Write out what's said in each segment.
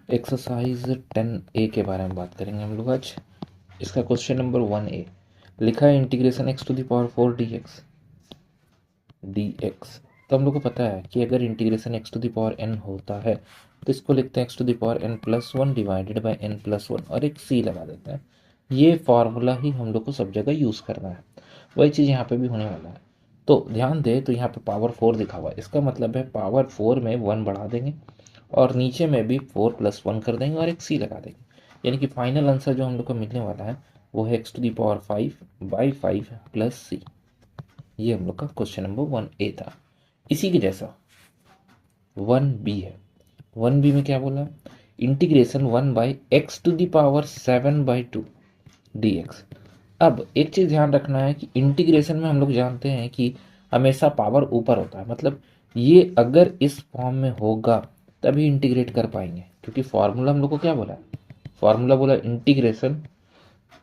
Exercise 10A के बारे में बात करेंगे हम लोग आज। इसका क्वेश्चन नंबर 1A लिखा है integration x to the power 4 dx। तो हम लोग को पता है कि अगर integration x to the power n होता है तो इसको लिखते हैं x to the power n+1 divided by n+1 और एक c लगा देते हैं। ये फॉर्मूला ही हम लोग को सब जगह यूज़ करना है, वही चीज़ यहाँ पे भी होने वाला है। तो ध्यान दे, तो यहाँ पे पावर 4 लिखा हुआ है, इसका मतलब है पावर 4 में 1 बढ़ा देंगे और नीचे में भी 4+1 कर देंगे और एक सी लगा देंगे। यानी कि फाइनल आंसर जो हम लोग को मिलने वाला है वो है x to the power 5/5 plus C. ये हम लोग का क्वेश्चन नंबर 1A था। इसी के जैसा 1B है। 1B में क्या बोला? Integration 1/x to the power 7/2 dx। अब एक चीज़ ध्यान रखना है कि इंटीग्रेशन में हम लोग जानते हैं कि हमेशा पावर ऊपर होता है, मतलब ये अगर इस फॉर्म में होगा तभी इंटीग्रेट कर पाएंगे, क्योंकि फॉर्मूला हम लोग को क्या बोला? फॉर्मूला बोला integration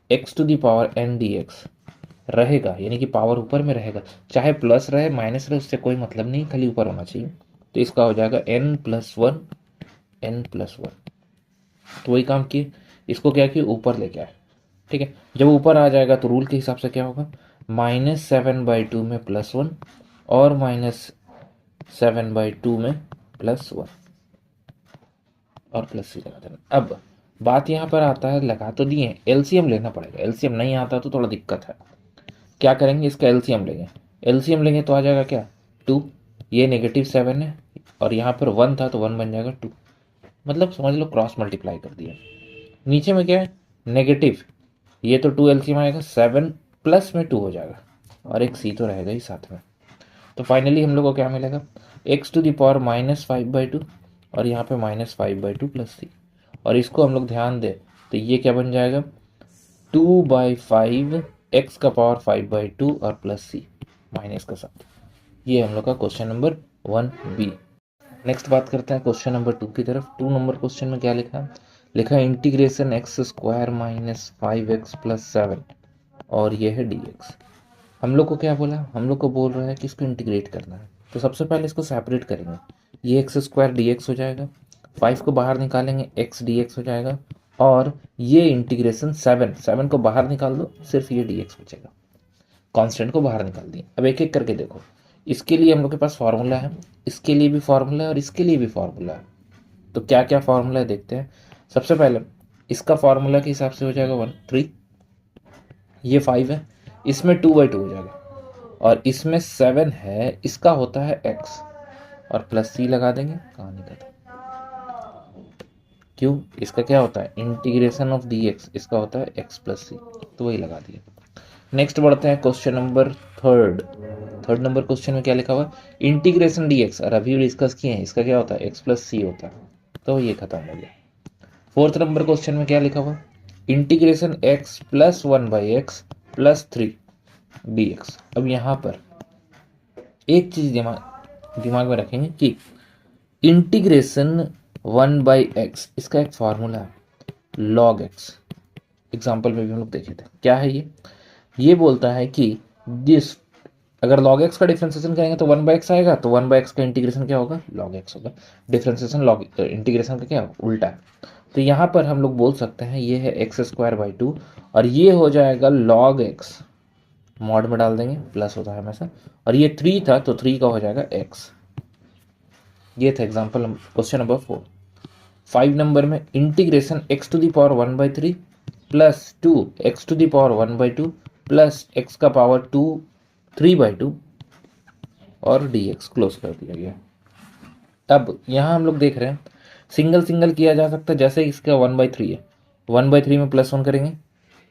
x to the power n dx रहेगा, यानी कि पावर ऊपर में रहेगा, चाहे प्लस रहे माइनस रहे उससे कोई मतलब नहीं, खाली ऊपर होना चाहिए। तो इसका हो जाएगा n+1 n+1। तो वही काम किए, इसको क्या किए, ऊपर लेके आए। ठीक है, जब ऊपर आ जाएगा तो रूल के हिसाब से क्या होगा, -7/2 में +1 और -7/2 में +1 और प्लस सी लगा देना। अब बात यहाँ पर आता है, लगा तो दिए, एलसीएम लेना पड़ेगा। एलसीएम नहीं आता तो थोड़ा दिक्कत है। क्या करेंगे, इसका एलसीएम लेंगे। एलसीएम लेंगे तो आ जाएगा क्या, 2। ये -7 है और यहाँ पर 1 था तो 1 बन जाएगा 2, मतलब समझ लो क्रॉस मल्टीप्लाई कर दिया। नीचे में क्या है, नेगेटिव, ये तो 2 एलसीएम आएगा, 7 प्लस में 2 हो जाएगा और एक सी तो रहेगा ही साथ में। तो फाइनली हम लोग को क्या मिलेगा, x टू दी पावर -5/2 और यहाँ पे -5/2 प्लस सी। और इसको हम लोग ध्यान दें तो ये क्या बन जाएगा, 2/5 x का पावर 5/2 और प्लस सी माइनस का साथ। ये हम लोग का क्वेश्चन नंबर 1B। नेक्स्ट बात करते हैं क्वेश्चन नंबर 2 की तरफ। 2 नंबर क्वेश्चन में क्या लिखा है, लिखा है इंटीग्रेशन x² - 5x + 7 और ये है dx। हम लोग को क्या बोला, हम लोग को बोल रहा है कि इसको इंटीग्रेट करना है। तो सबसे पहले इसको सेपरेट करेंगे, ये x² dx हो जाएगा, 5 को बाहर निकालेंगे x dx हो जाएगा, और ये इंटीग्रेशन 7 को बाहर निकाल दो, सिर्फ ये dx बचेगा। कांस्टेंट को बाहर निकाल दिए। अब एक एक करके देखो, इसके लिए हम लोग के पास फार्मूला है, इसके लिए भी फार्मूला है और इसके लिए भी फार्मूला है। तो क्या क्या फार्मूला है देखते हैं। सबसे पहले इसका फार्मूला के हिसाब से हो जाएगा 1 3, ये 5 है, इसमें 2/2 हो जाएगा और इसमें 7 है, इसका होता है x और प्लस सी लगा देंगे, कहानी खत्म। क्यों, इसका क्या होता है इंटीग्रेशन ऑफ dx, इसका होता है x + सी, तो वही लगा दिया। नेक्स्ट बढ़ते हैं question number third number question में क्या लिखा हुआ है, इंटीग्रेशन dx, और अभी डिस्कस किए हैं, इसका क्या होता है x + सी होता है, तो ये खत्म हो गया। 4th नंबर क्वेश्चन में क्या लिखा हुआ, इंटीग्रेशन x + 1/x + 3 dx। अब यहाँ पर एक चीज दिमाग में रखेंगे कि इंटीग्रेशन 1/x, इसका एक फॉर्मूला है log x। एग्जाम्पल में भी हम लोग देखे थे, क्या है ये बोलता है कि जिस अगर log x का डिफ्रेंसिएशन करेंगे तो 1/x आएगा, तो 1/x का इंटीग्रेशन क्या होगा, log x होगा। डिफ्रेंसिएशन लॉग इंटीग्रेशन का क्या उल्टा है। तो यहाँ पर हम लोग बोल सकते हैं ये है x²/2 और ये हो जाएगा log x, मॉड में डाल देंगे, प्लस होता है हमेशा, और ये 3 था तो 3 का हो जाएगा x। ये था एग्जाम्पल क्वेश्चन नंबर 4। 5 नंबर में integration x to the power 1/3 plus 2 x to the power 1/2 plus x का पावर 2 3/2 और dx क्लोज कर दिया गया। अब यहाँ हम लोग देख रहे हैं सिंगल सिंगल किया जा सकता है, जैसे इसका 1/3 है, 1/3 में +1 करेंगे,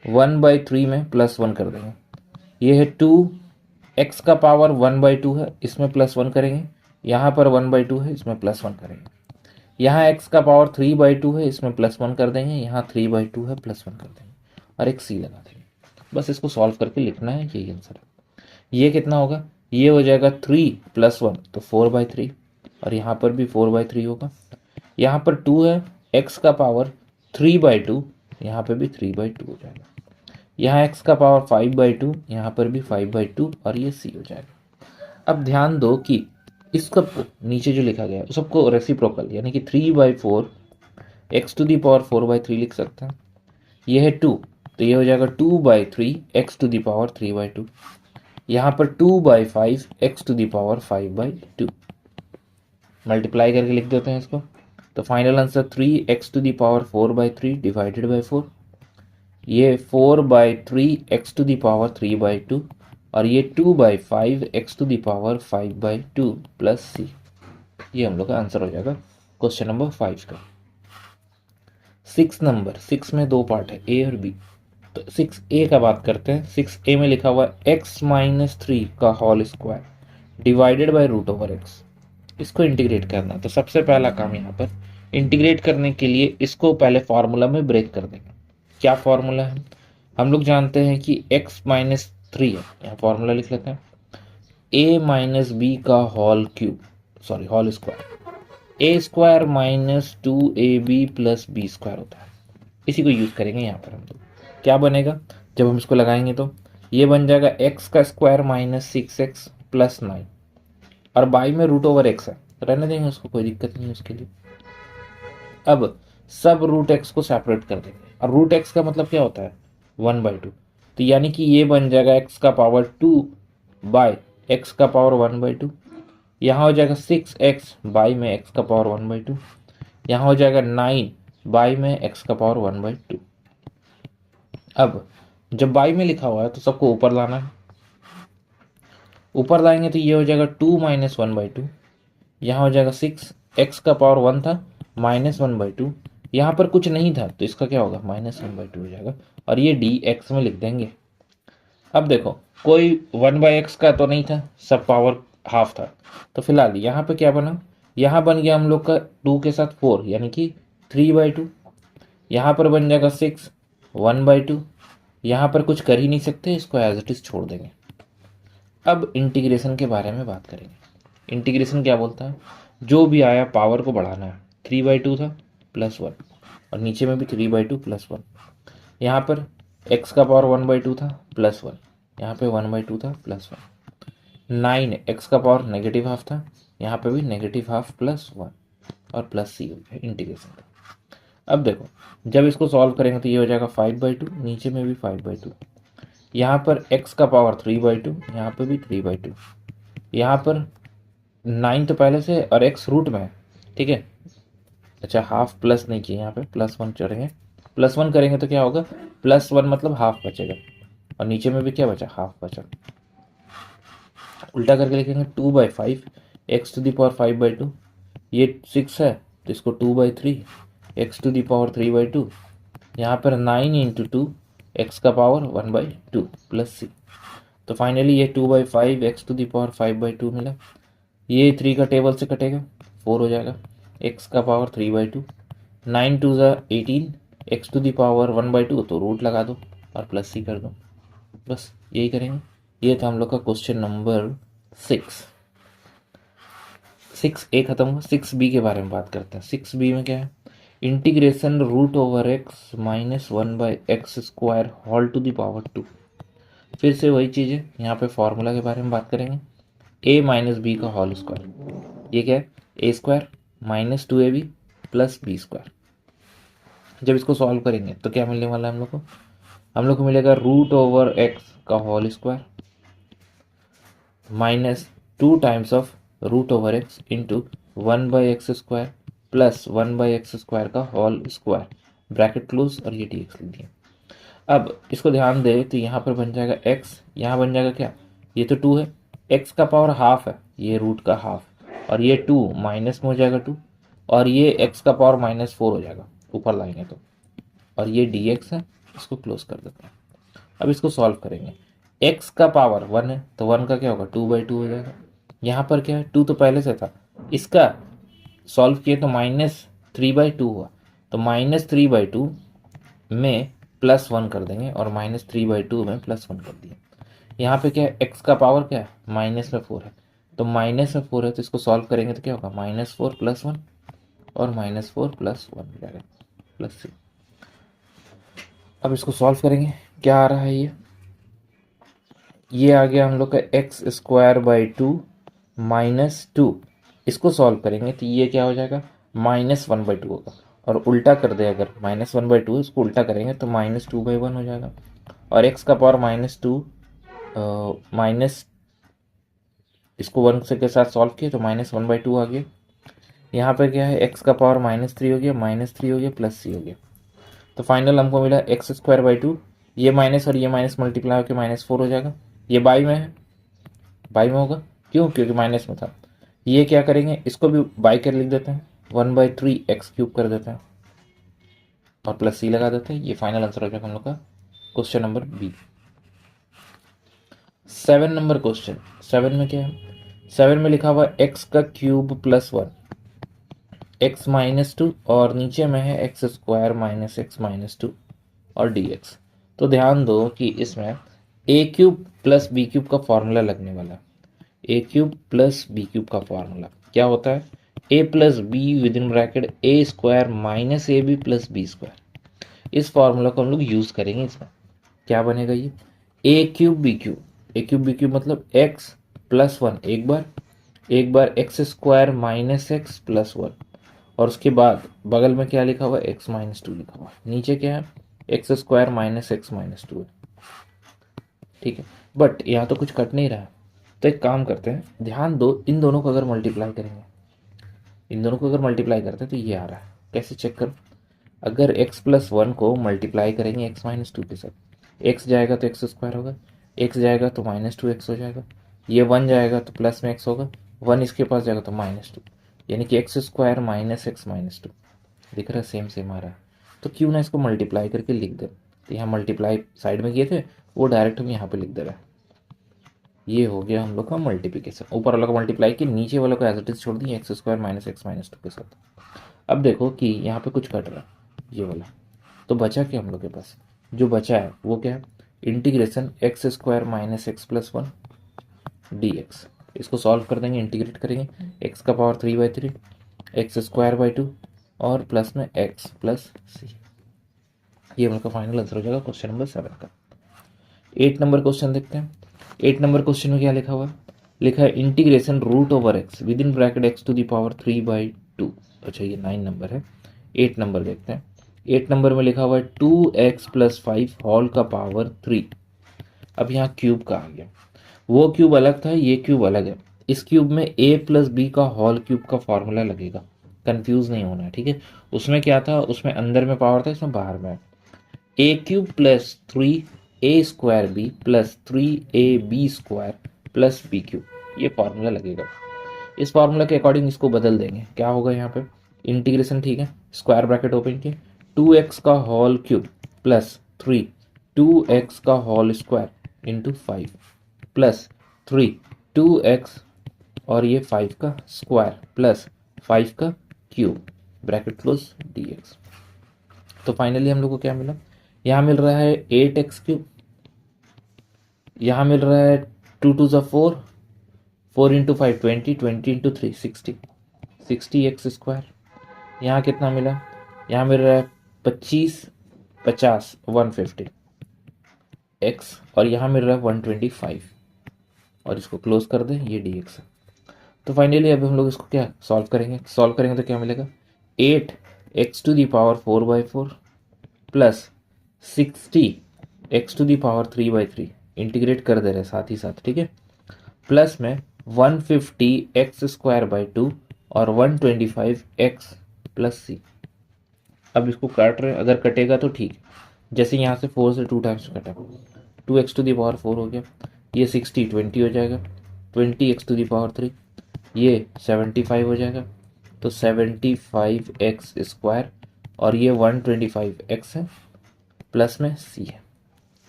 1/3 में +1 कर देंगे। ये है 2 x का पावर 1/2 है, इसमें +1 करेंगे, यहाँ पर 1/2 है, इसमें +1 करेंगे। यहाँ x का पावर 3/2 है, इसमें +1 कर देंगे, यहाँ 3/2 है, +1 कर देंगे और एक c लगा देंगे। बस इसको सॉल्व करके लिखना है, यही आंसर है। ये कितना होगा, ये हो जाएगा 3 + 1 तो 4/3 और यहाँ पर भी 4/3 होगा। यहाँ पर 2 है, x का पावर 3/2, यहाँ पर भी 3/2 हो जाएगा। यहाँ x का पावर 5/2, यहाँ पर भी 5/2 और ये c हो जाएगा। अब ध्यान दो कि इसका नीचे जो लिखा गया है सबको रेसिप्रोकल, यानी कि 3/4 एक्स टू दी पावर 4/3 लिख सकते हैं। ये है 2, तो ये हो जाएगा 2/3 एक्स टू दी पावर 3/2। यहाँ पर 2/5 x to the power 5/2। Multiply करके लिख देते हैं इसको, तो final answer 3 x to the power 4/3 divided by 4। ये 4/3 एक्स टू दी पावर 3/2 और ये 2/5 x to the power 5/2 plus C. ये हम लोग का आंसर हो जाएगा क्वेश्चन नंबर 5 का। 6 में दो पार्ट है, ए और बी। तो 6A का बात करते हैं। 6A में लिखा हुआ है x-3 का whole square divided by root over x. इसको इंटीग्रेट करना है, तो सबसे पहला काम यहाँ पर इंटीग्रेट करने के लिए इसको पहले फॉर्मूला में ब्रेक कर देंगे। क्या फॉर्मूला है? हम लोग जानते हैं कि x-3 है, यहाँ फॉर्मूला लिख लेते हैं a-b का whole square a² - 2ab + b² होता है। इसी को यूज करेंगे यहाँ पर हम लोग। क्या बनेगा जब हम इसको लगाएंगे? तो ये बन जाएगा x² - 6x + 9 और बाई में रूट ओवर एक्स है, रहने देंगे उसको, कोई दिक्कत नहीं है उसके लिए। अब सब रूट एक्स को सेपरेट कर देंगे और रूट एक्स का मतलब क्या होता है? 1/2। तो यानी कि ये बन जाएगा x का पावर 2 बाय x का पावर 1/2। यहाँ हो जाएगा 6x बाई में x का पावर 1/2। यहाँ हो जाएगा 9 बाई में x का पावर 1/2। अब जब बाई में लिखा हुआ है तो सबको ऊपर लाना है। ऊपर लाएंगे तो ये हो जाएगा 2 - 1/2। यहाँ हो जाएगा 6, x का पावर 1 था -1/2। यहाँ पर कुछ नहीं था तो इसका क्या होगा? -1/2 हो जाएगा और ये dx में लिख देंगे। अब देखो कोई 1/x का तो नहीं था, सब पावर हाफ था, तो फिलहाल यहाँ पे क्या बना? यहाँ बन गया हम लोग का 2 के साथ 4 यानी कि 3/2। यहाँ पर बन जाएगा 6 1/2। यहाँ पर कुछ कर ही नहीं सकते, इसको एज इट इज छोड़ देंगे। अब इंटीग्रेशन के बारे में बात करेंगे। इंटीग्रेशन क्या बोलता है? जो भी आया पावर को बढ़ाना है। 3/2 था +1 और नीचे में भी 3/2 +1। यहाँ पर x का पावर 1/2 था +1, यहाँ पे 1/2 था +1। 9 x का पावर नेगेटिव हाफ था, यहाँ पे भी नेगेटिव हाफ +1 और +c हो गया इंटीग्रेशन का। अब देखो जब इसको सॉल्व करेंगे तो ये हो जाएगा 5/2, नीचे में भी 5/2। यहाँ पर x का पावर 3/2, यहाँ पे भी 3/2। यहाँ पर 9 तो पहले से और x रूट में है, ठीक है। अच्छा हाफ प्लस नहीं किया, यहाँ पे +1 चढ़ेंगे, +1 करेंगे तो क्या होगा? +1 मतलब हाफ बचेगा और नीचे में भी क्या बचा? हाफ बचा। उल्टा करके लिखेंगे 2/5 एक्स टू दी पावर 5/2। ये 6 है तो इसको 2/3 एक्स टू दी पावर 3/2। यहाँ पर 9 × 2 एक्स का पावर 1/2 प्लस सी। तो फाइनली ये 2/5 एक्स टू दी पावर 5/2 मिला। ये 3 का टेबल से कटेगा, 4 हो जाएगा। एक्स का power 3/2, 9 × 2 = 18 x to the power 1/2, तो रूट लगा दो और प्लस सी कर दो, बस यही करेंगे। ये था हम लोग का क्वेश्चन नंबर 6। 6A खत्म हुआ। 6B के बारे में बात करते हैं। 6B में क्या है? Integration root over x -1/x² whole to the power 2। फिर से वही चीज़ है, यहाँ पे फॉर्मूला के बारे में बात करेंगे। a - b का होल स्क्वायर, ये क्या है? a² - 2ab + b²। जब इसको सॉल्व करेंगे तो क्या मिलने वाला है हम लोग को? हम लोग को मिलेगा रूट ओवर एक्स का whole square -2 times of root over x into 1/x² + 1/x² का होल स्क्वायर, ब्रैकेट क्लोज और ये dx लिख दिया। अब इसको ध्यान दे तो यहाँ पर बन जाएगा x, यहाँ बन जाएगा क्या? ये तो 2 है, x का पावर हाफ है, ये रूट का हाफ और ये 2 माइनस में हो जाएगा 2 और ये x का पावर -4 हो जाएगा ऊपर लाएंगे तो, और ये dx है, इसको क्लोज कर देते हैं। अब इसको सॉल्व करेंगे। x का पावर 1 है तो 1 का क्या होगा? 2/2 हो जाएगा। यहाँ पर क्या है? 2 तो पहले से था, इसका सॉल्व किए तो -3/2 हुआ, तो -3/2 में +1 कर देंगे और -3/2 में +1 कर दिया। यहाँ पे क्या है? x का पावर क्या है? -4 है, तो -4 है तो इसको सॉल्व करेंगे तो क्या होगा? -4 + 1 और -4 + 1 हो जाएगा +3। अब इसको सॉल्व करेंगे, क्या आ रहा है? ये आ गया हम लोग का x²/2 - 2। इसको सॉल्व करेंगे तो ये क्या हो जाएगा? -1/2 होगा और उल्टा कर दे, अगर -1/2 इसको उल्टा करेंगे तो -2/1 हो जाएगा। और x का पावर -2 माइनस, इसको 1 से के साथ सॉल्व किया तो -1/2 आ गया। यहाँ पे क्या है, x का पावर -3 हो गया, -3 हो गया, +c हो गया। तो फाइनल हमको मिला x²/2। ये माइनस और ये माइनस मल्टीप्लाई होकर -4 हो जाएगा। ये बाई में है, बाई में होगा, क्यों, क्योंकि माइनस में था। ये क्या करेंगे, इसको भी बाई कर लिख देते हैं, 1/3x³ कर देते हैं और +c लगा देते हैं। ये फाइनल आंसर हो जाएगा हम लोग का question number B. 7 number question, 7 में क्या है, 7 में लिखा हुआ x³ + 1 x-2 और नीचे में है x² - x-2 और dx। तो ध्यान दो कि इसमें a³ + b³ का फॉर्मूला लगने वाला। a³ + b³ का फॉर्मूला क्या होता है, a + b within bracket a² - ab + b²। इस फॉर्मूला को हम लोग यूज करेंगे। इसमें क्या बनेगा, ये a³ b³ a³ मतलब x + 1 एक बार x² - x + 1 और उसके बाद बगल में क्या लिखा हुआ है, x-2 लिखा हुआ है। नीचे क्या है, x² - x-2 है। ठीक है, बट यहाँ तो कुछ कट नहीं रहा है, तो एक काम करते हैं, ध्यान दो, इन दोनों को अगर मल्टीप्लाई करेंगे, इन दोनों को अगर मल्टीप्लाई करते हैं तो ये आ रहा है। कैसे चेक करो, अगर x + 1 को मल्टीप्लाई करेंगे x-2 के साथ, x जाएगा तो x² होगा, x जाएगा तो -2x हो जाएगा, ये 1 जाएगा तो प्लस में x होगा, 1 इसके पास जाएगा तो -2, यानी कि x² - x-2 दिख रहा है, सेम सेम आ रहा है। तो क्यों ना इसको मल्टीप्लाई करके लिख दे। तो यहाँ मल्टीप्लाई साइड में किए थे, वो डायरेक्ट हम यहाँ पे लिख दे रहे हैं। ये हो गया हम लोग का मल्टीप्लिकेशन, ऊपर वाला को मल्टीप्लाई किया, नीचे वाला को एज इट इज छोड़ दिए x² - x-2 के साथ। अब देखो कि यहाँ पे कुछ कट रहा है, ये वाला। तो बचा क्या हम लोग के पास, जो बचा है वो क्या है, इंटीग्रेशन x² - x + 1 dx। इसको सॉल्व कर देंगे, इंटीग्रेट करेंगे, x का पावर 3/3 x² और प्लस में x + c। ये हम लोग का फाइनल आंसर हो जाएगा क्वेश्चन नंबर 7 का। 8 नंबर क्वेश्चन देखते हैं। 8 नंबर क्वेश्चन में क्या लिखा हुआ है, लिखा है integration √x within bracket x⁴ 3/2। अच्छा, ये 9 नंबर है। 8 नंबर देखते हैं। 8 नंबर में लिखा हुआ है 2x + 5 होल का पावर 3। अब यहाँ क्यूब का आ गया, वो क्यूब अलग था, ये क्यूब अलग है। इस क्यूब में a + b का होल क्यूब का फॉर्मूला लगेगा, कंफ्यूज नहीं होना है, ठीक है। उसमें क्या था, उसमें अंदर में पावर था, इसमें बाहर में a³ + 3a² b + 3ab² + b³ ये फॉर्मूला लगेगा। इस फॉर्मूला के अकॉर्डिंग इसको बदल देंगे, क्या होगा यहाँ पे, इंटीग्रेशन, ठीक है, स्क्वायर ब्रैकेट ओपन किए, 2x का होल क्यूब + 3 2x का होल स्क्वायर × 5 + 3 2x और ये 5 का स्क्वायर + 5 का क्यूब ब्रैकेट क्लोज dx। तो फाइनली हम लोग को क्या मिला, यहाँ मिल रहा है 8x³, यहाँ मिल रहा है 2 × 2 = 4, 4 × 5 20, 20 × 3 60, 60x²। यहाँ कितना मिला, यहाँ मिल रहा है 25 50 150 x और यहाँ मिल रहा है 125 और इसको क्लोज कर दें, ये dx है। तो फाइनली अब हम लोग इसको क्या सॉल्व करेंगे, तो क्या मिलेगा, 8x⁴ 4/4 + 60x⁴ 3/3 इंटीग्रेट कर दे रहे साथ ही साथ, ठीक है, प्लस में 150x² 2 और 125x + c। अब इसको काट रहे हैं, अगर कटेगा तो ठीक, जैसे यहाँ से 4 से 2 टाइम्स कटा, 2x⁴ 4 हो गया, ये 60 20 हो जाएगा, 20x⁴ 3 ये 75 हो जाएगा, तो 75x² और ये 125x है, प्लस में c है।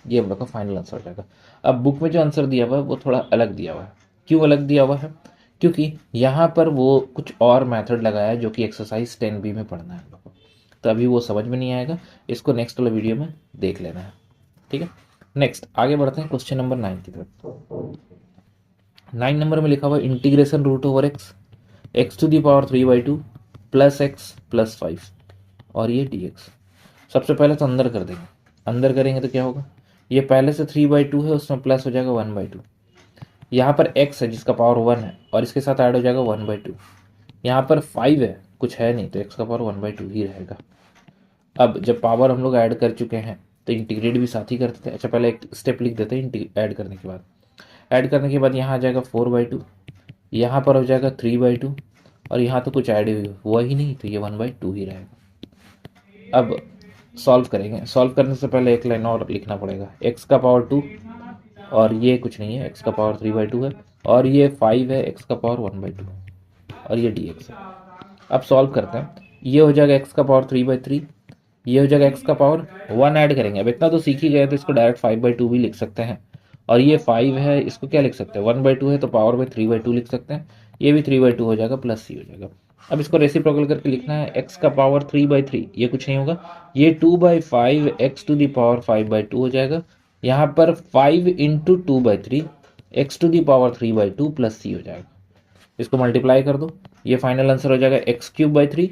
ये हम लोग का फाइनल आंसर हो जाएगा। अब बुक में जो आंसर दिया हुआ है वो थोड़ा अलग दिया हुआ है। क्यों अलग दिया हुआ है, क्योंकि यहाँ पर वो कुछ और मेथड लगाया है जो कि एक्सरसाइज 10B में पढ़ना है हम लोग को, तो अभी वो समझ में नहीं आएगा, इसको नेक्स्ट वाले वीडियो में देख लेना है, ठीक है। नेक्स्ट आगे बढ़ते हैं क्वेश्चन नंबर 9 की तरफ। 9 नंबर में लिखा हुआ इंटीग्रेशन √x x⁴ 3/2 + x + 5 और ये dx। सबसे पहले तो अंदर कर देंगे, अंदर करेंगे तो क्या होगा, ये पहले से 3/2 है, उसमें प्लस हो जाएगा 1/2, यहाँ पर x है जिसका पावर 1 है और इसके साथ ऐड हो जाएगा 1/2, यहाँ पर 5 है कुछ है नहीं, तो एक्स का पावर 1/2 ही रहेगा। अब जब पावर हम लोग ऐड कर चुके हैं तो इंटीग्रेट भी साथ ही करते थे। अच्छा पहले एक स्टेप लिख देते हैं ऐड करने के बाद। ऐड करने के बाद यहाँ आ जाएगा 4/2, यहाँ पर हो जाएगा 3/2, और यहाँ तो कुछ ऐड हुआ ही नहीं, तो ये 1/2 ही रहेगा। अब सॉल्व करेंगे। सॉल्व करने से पहले एक लाइन और लिखना पड़ेगा, एक्स का पावर 2, और ये कुछ नहीं है, एक्स का पावर 3/2 है, और ये 5 है, एक्स का पावर 1/2, और ये dx है। अब सॉल्व करते हैं, ये हो जाएगा एक्स का पावर 3/3, ये हो जाएगा एक्स का पावर 1 ऐड करेंगे। अब इतना तो सीख ही गए तो इसको डायरेक्ट 5/2 भी लिख सकते हैं, और ये 5 है, इसको क्या लिख सकते हैं, 1/2 है तो पावर में 3/2 लिख सकते हैं, ये भी 3/2 हो जाएगा, प्लस सी हो जाएगा। अब इसको रेसिप्रोकल करके लिखना है, एक्स का पावर 3/3, ये कुछ नहीं होगा, ये 2/5 एक्स टू द पावर 5/2 हो जाएगा। यहाँ पर 5 into 2/3 x to the power 3/2 plus C हो जाएगा। इसको मल्टीप्लाई कर दो, ये फाइनल आंसर हो जाएगा x³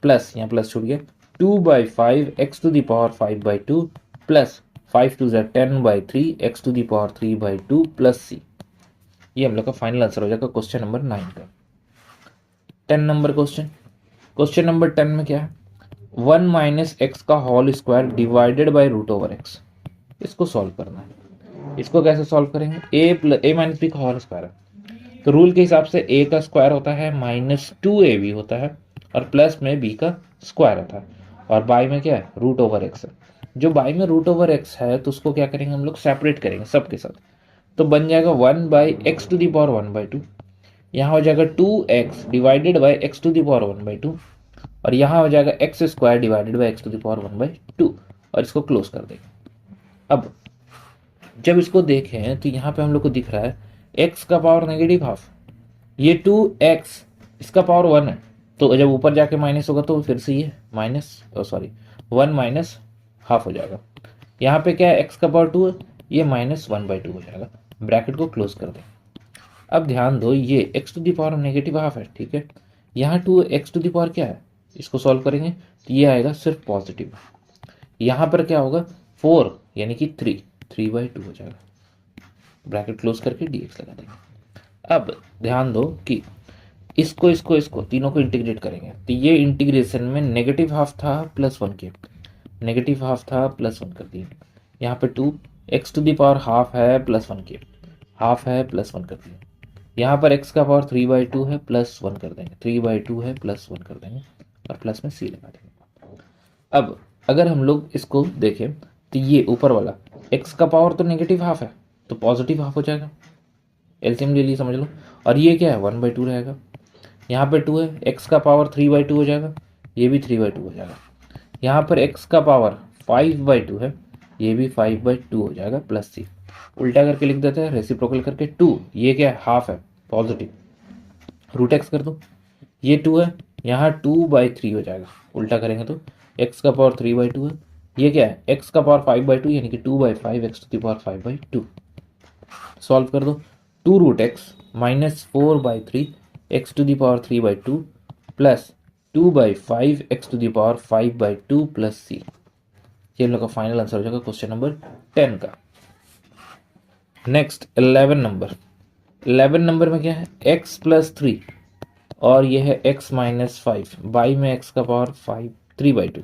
प्लस, यहाँ प्लस छूट गया, 2/5 x to the power 5/2 plus 5 2 10/3 x to the power 3/2 plus C. ये हम लोग का फाइनल आंसर हो जाएगा क्वेश्चन नंबर 9 का। 10 नंबर क्वेश्चन। क्वेश्चन नंबर 10 में क्या है, 1 माइनस एक्स का whole square divided by √x। इसको सॉल्व करना है। इसको कैसे सॉल्व करेंगे, a माइनस बी का होल स्क्वायर है, तो रूल के हिसाब से a का स्क्वायर होता है -2ab होता है, और प्लस में b का स्क्वायर होता है, और बाई में क्या है, √x है। जो बाई में √x है तो उसको क्या करेंगे हम लोग, सेपरेट करेंगे सबके साथ, तो बन जाएगा 1/x टू द पावर 1/2, यहाँ हो जाएगा 2x divided by x to the power 1/2, और यहाँ हो जाएगा x square divided by x to the power 1/2, और इसको क्लोज कर देंगे। अब जब इसको देखें तो यहाँ पे हम लोग को दिख रहा है x का पावर नेगेटिव हाफ, ये 2x, इसका पावर 1 है, तो जब ऊपर जाके माइनस होगा तो फिर से ये वन माइनस हाफ हो जाएगा। यहाँ पे क्या है, x का पावर 2 है, ये -1/2 हो जाएगा। ब्रैकेट को क्लोज कर दें। अब ध्यान दो, ये x to the power negative half है, ठीक है, यहाँ 2x टू द पावर क्या है, इसको सॉल्व करेंगे तो ये आएगा सिर्फ पॉजिटिव। यहाँ पर क्या होगा, 4 यानी कि 3/2 हो जाएगा। ब्रैकेट क्लोज करके dx लगा देंगे। अब ध्यान दो कि इसको तीनों को इंटीग्रेट करेंगे, तो ये इंटीग्रेशन में नेगेटिव हाफ था +1 के, नेगेटिव हाफ था +1 कर दिए। यहाँ पे 2 x to the power half है +1 के, हाफ है +1 कर दिए। यहाँ पर x का पावर 3/2 है, +1 कर देंगे, 3/2 है +1 कर देंगे, और प्लस में c लगा देंगे। अब अगर हम लोग इसको देखें तो ये ऊपर वाला x का पावर तो नेगेटिव हाफ है, तो पॉजिटिव हाफ हो जाएगा, एलसीएम ले लिए समझ लो, और ये क्या है 1/2 रहेगा। यहाँ पे 2 है, x का पावर 3/2 हो जाएगा, ये भी 3/2 हो जाएगा। यहाँ पर x का पावर 5/2 है, ये भी 5/2 हो जाएगा, प्लस सी। उल्टा करके लिख देते हैं, रेसिप्रोकल करके 2, ये क्या है, हाफ है पॉजिटिव, √x कर दो, ये 2 है, यहाँ 2/3 हो जाएगा, उल्टा करेंगे तो x का पावर 3/2 है, ये क्या है, x का पावर 5/2 यानी कि 2/5 x to the power 5/2। Solve कर दो, 2√x -4/3 x to the power 3/2 plus 2/5 x to the power 5/2 plus C. ये हम लोग का फाइनल आंसर हो जाएगा क्वेश्चन नंबर 10 का। Next 11 number. 11 नंबर में क्या है, x + 3 और ये है x - 5, बाई में x का पावर 3/2।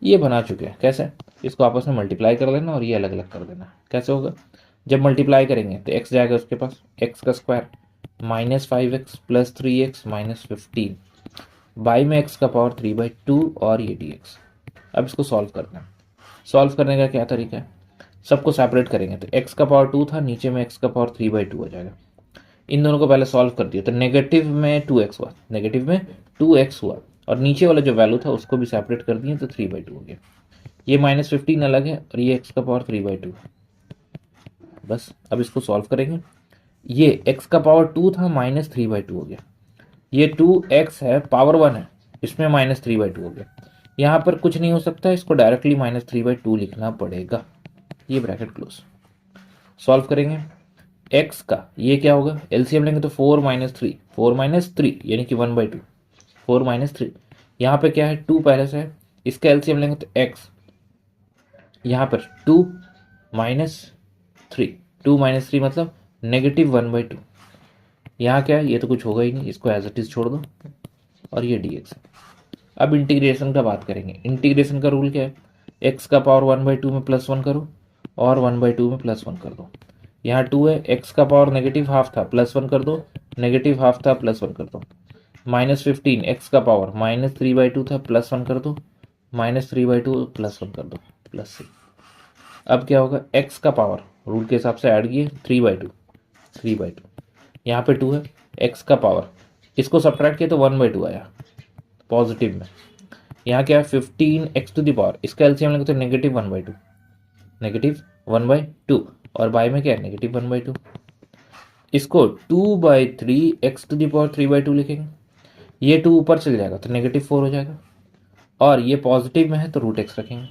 ये बना चुके हैं, कैसे, इसको आपस में मल्टीप्लाई कर लेना और ये अलग अलग कर देना। कैसे होगा, जब मल्टीप्लाई करेंगे तो x जाएगा उसके पास, x का स्क्वायर -5x + 3x -15, बाई में x का पावर 3/2 और ये dx। अब इसको सॉल्व करना है। सॉल्व करने का क्या तरीका है, सबको सेपरेट करेंगे तो x का पावर 2 था, नीचे में x का पावर 3/2 हो जाएगा। इन दोनों को पहले सॉल्व कर दिया तो नेगेटिव में 2x हुआ, नेगेटिव में 2x हुआ, और नीचे वाला जो वैल्यू था उसको भी सेपरेट कर दिए तो 3/2 हो गया। ये -15 अलग है और ये x का पावर 3/2 है। बस अब इसको सॉल्व करेंगे, ये x का पावर 2 था, -3/2 हो गया, ये 2x है पावर 1 है, इसमें -3/2 हो गया। यहाँ पर कुछ नहीं हो सकता, इसको डायरेक्टली -3/2 लिखना पड़ेगा। ये ब्रैकेट क्लोज। सॉल्व करेंगे, x का ये क्या होगा, एलसीएम लेंगे तो 4 - 3 यानी कि 1/2, 4 - 3। यहाँ पे क्या है, 2 पहले से है, इसका एलसीएम लेंगे तो x, यहाँ पर 2 - 3, 2 - 3 मतलब -1/2। यहाँ क्या है, ये तो कुछ होगा ही नहीं, इसको एज इट इज छोड़ दो, और ये डी एक्स है। अब इंटीग्रेशन का बात करेंगे। इंटीग्रेशन का रूल क्या है, एक्स का पावर 1/2 में +1 करो और 1/2 में +1 कर दो। यहाँ 2 है, एक्स का पावर -½ था, +1 कर दो, -½ था, +1 कर दो। -15 एक्स का पावर -3/2 था, +1 कर दो, -3/2 +1 कर दो, +c। अब क्या होगा, एक्स का पावर रूल के हिसाब से ऐड किए 3/2, यहाँ पे 2 है, एक्स का पावर इसको सब्ट्रैक्ट किया तो 1/2 आया पॉजिटिव में। यहाँ क्या है 15 एक्स टू द पावर, इसका एलसीएम लेंगे तो -1/2 और बाय में क्या है -1/2। इसको 2/3 एक्स टू द पावर 3/2 लिखेंगे, ये 2 ऊपर चल जाएगा तो -4 हो जाएगा, और ये पॉजिटिव में है तो √x रखेंगे।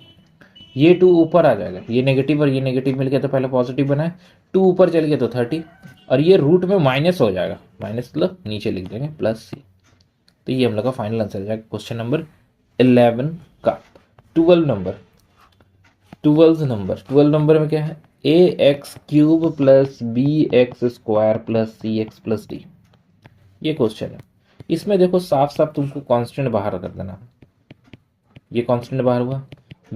ये 2 ऊपर आ जाएगा, ये नेगेटिव और ये नेगेटिव मिल गया तो पहले पॉजिटिव बना है, 2 ऊपर चल गया तो 30, और ये रूट में माइनस हो जाएगा, माइनस मतलब नीचे लिख देंगे +c। तो ये हम लोग का फाइनल आंसर हो जाएगा क्वेश्चन नंबर 11 का। 12 नंबर में क्या है, ax³ + bx² + cx + d, ये क्वेश्चन है। इसमें देखो साफ साफ तुमको कांस्टेंट बाहर कर देना, ये कांस्टेंट बाहर हुआ,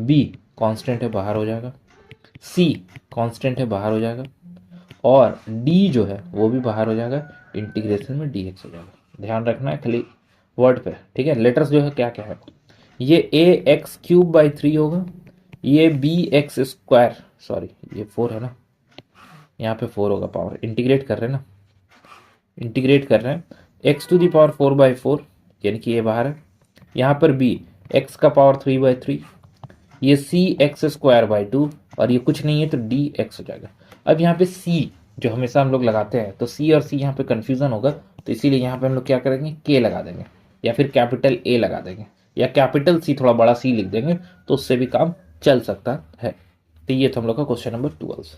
b कांस्टेंट है बाहर हो जाएगा, c कांस्टेंट है बाहर हो जाएगा, और d जो है वो भी बाहर हो जाएगा, इंटीग्रेशन में dx हो जाएगा। ध्यान रखना है खाली वर्ड पे, ठीक है। लेटर्स जो है क्या क्या है, ये ax³ / 3 होगा, ये bx², सॉरी ये 4 है ना, यहाँ पे 4 होगा पावर, इंटीग्रेट कर रहे हैं ना, इंटीग्रेट कर रहे हैं, x⁴ 4/4 यानी कि ये बाहर है, यहाँ पर b x का पावर 3/3, ये c x²/2 और ये कुछ नहीं है तो dx हो जाएगा। अब यहाँ पे c जो हमेशा हम लोग लगाते हैं तो c और c यहाँ पे कंफ्यूजन होगा, तो इसीलिए यहाँ पे हम लोग क्या करेंगे, k लगा देंगे या फिर कैपिटल A लगा देंगे या कैपिटल C थोड़ा बड़ा C लिख देंगे, तो उससे भी काम चल सकता है। तो ये था हम लोग का क्वेश्चन नंबर 12।